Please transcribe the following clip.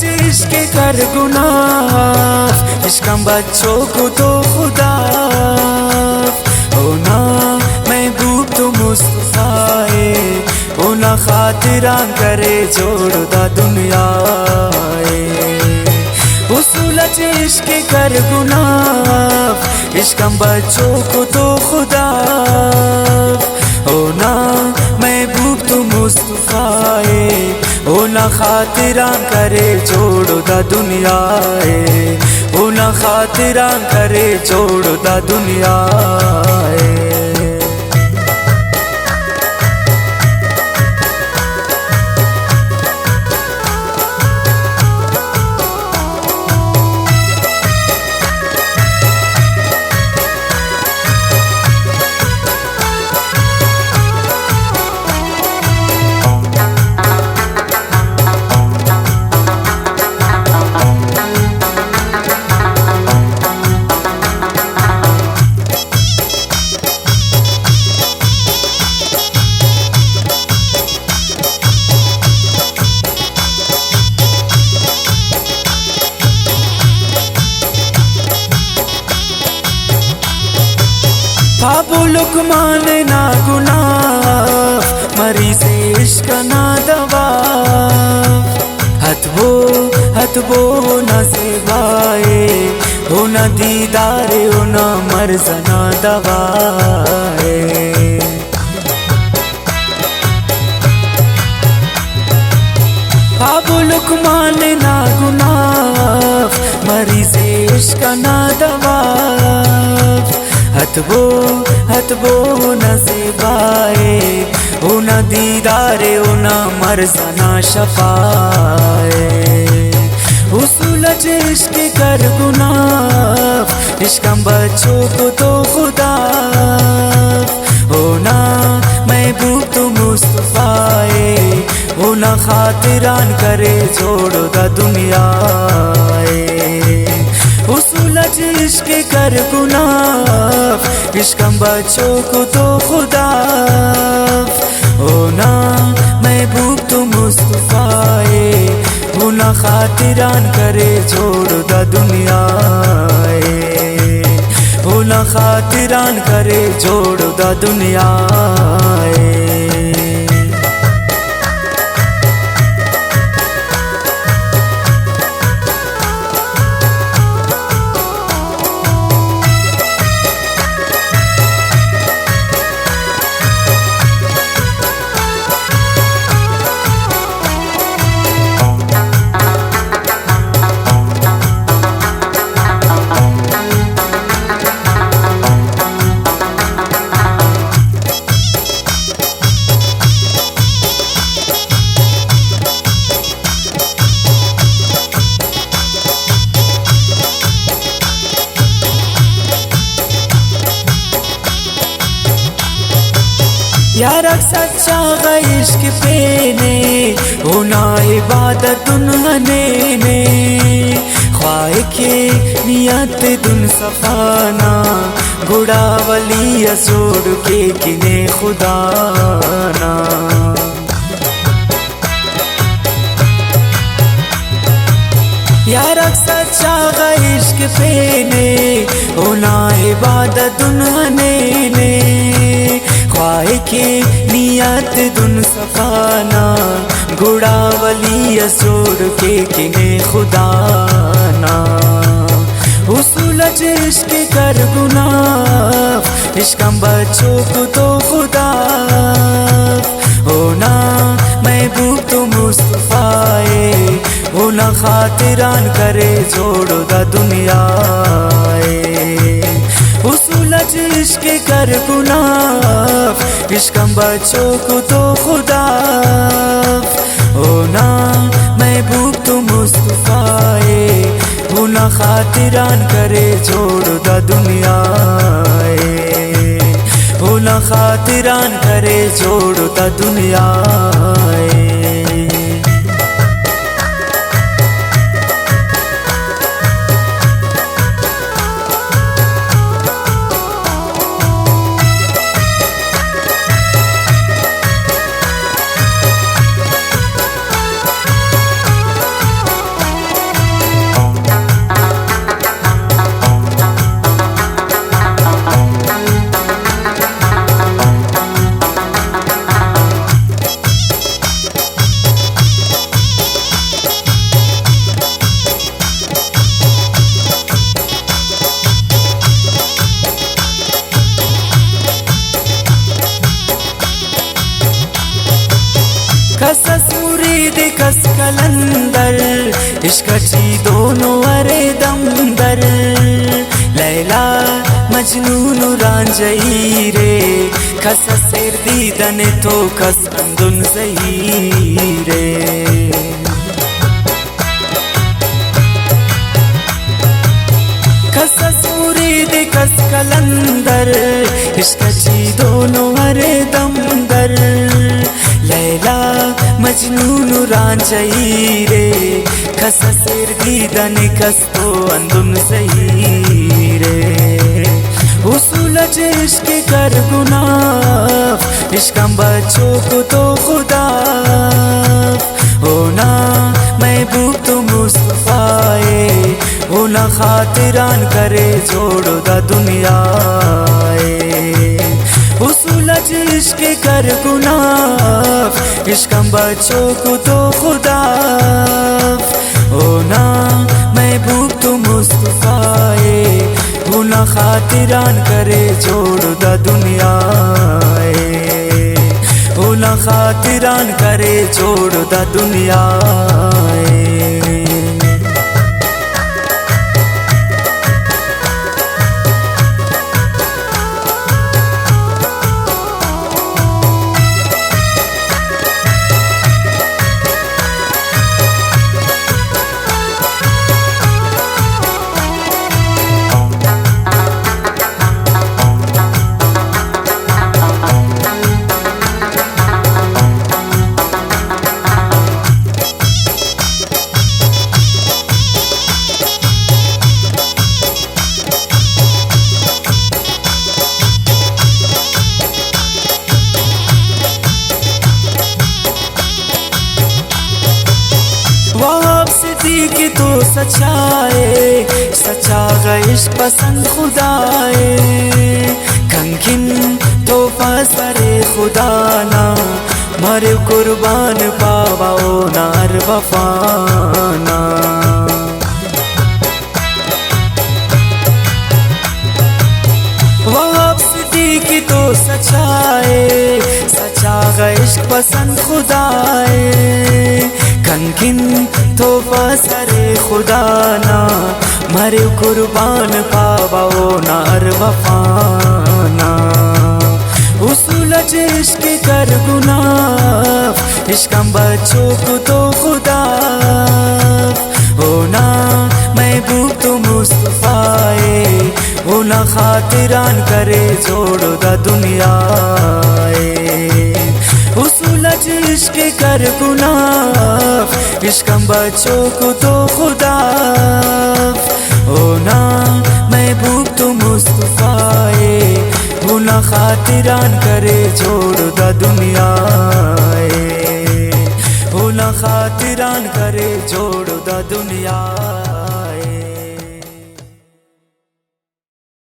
इश्क कर गुनाह, इश्क़ बच्चों को तो खुदा होना महबूब तो मुस्तफ़ाए, होना खातिरा करे जोड़दा दुनियाए। उसूल इश्क कर गुनाह, इश्क़ बच्चों को तो खुदा होना महबूब तो मुस्तफ़ाए, होना खातिरा करे जोड़दा दुनियाए, होना खातिरा करे जोड़दा दुनियाए। बाबू लुकमान ना गुनाह, मरी से इश्क ना दवा, हथबो न सेवाए, हो न दीदारे हो न मर्ज़ ना दवाए। बाबू लुकमान ना गुनाह, मरी से इश्क ना दवा, हथबो न सेवाए, हो न दीदारे हो न मर्ज़ ना शफाए। उसूल इश्क कर गुनाह, इश्क़ बच्चों को तो खुदा होना महबूब तो मुस्तफ़ाए, होना खातिरान करे जोड़दा दुनियाए। उसूल इश्क कर गुनाह, इश्क़ बच्चों को तो खुदा होना महबूब तो मुस्तफ़ाए, होना खातिरान करे जोड़दा दुनियाए, होना खातिरान करे जोड़दा दुनियाए। यार सच्चा इश्क पेने, होना इबादत ने, ख्वाह के नियत दुन सफाना, गुड़ा वली जोड़ के किने खुदाना। यार सच्चा इश्क पेने, होना इबादत ने, ख्वाह के नियत दुन सफाना, गुड़ा वली जोड़ के किने खुदाना। उसूल इश्क कर गुनाह, इश्क़ बच्चों को तो खुदा होना महबूब तो मुस्तफ़ाए, होना खातिरान करे जोड़दा दुनियाए। उसूल इश्क कर गुनाह, इश्क़ बच्चों को तो खुदा होना महबूब तो मुस्तफ़ाए, होना खातिरान करे जोड़दा दुनियाए, होना खातिरान करे जोड़दा दुनियाए। इश्कची दोनों अरे दमदर लैला मजनून रांझई रे खस सिर दीदन तो खस अंदुन सही रे खस मुरीद कस कलंदर इश्कची दोनों अरे दमदर लैला मजनून रांझई रे खस सिर दीदन खस तो अंदुन सही रे उसूल इश्क कर गुनाह इश्कम बच्चों को तो खुदा होना महबूब तो मुस्तफाए होना खातिरान करे जोड़ो दा दुनिया उसूल इश्क कर गुनाह इश्कम बच्चों को तो खुदा होना महबूब तो मुस्तफाए होना खातिरान करे जोड़ो दा दुनिया होना खातिरान करे जोड़ो दा दुनिया की तो सच्चाए सच्चा गैश पसंद खुदाए कंकिन तो फसरे खुदा ना मरे कुर्बान पावाओ नार वफाना वापसी की तो सच्चाए सच्चा गैश पसंद खुदाए कंकिन तो फसरे खुदा ना मरे कुर्बान पावाओ नार वफाना उसूल इश्क कर गुनाह इश्कम बच्चों को तो खुदा होना महबूब तो मुस्तफाए होना खातिरान करे जोड़ो दा दुनिया उसूल इश्क कर गुनाह इश्कम बच्चों को तो खुदा होना महबूब तो मुस्तफाए होना खातिरान करे जोड़ो दा दुनिया होना खातिरान करे जोड़ो दा दुनिया।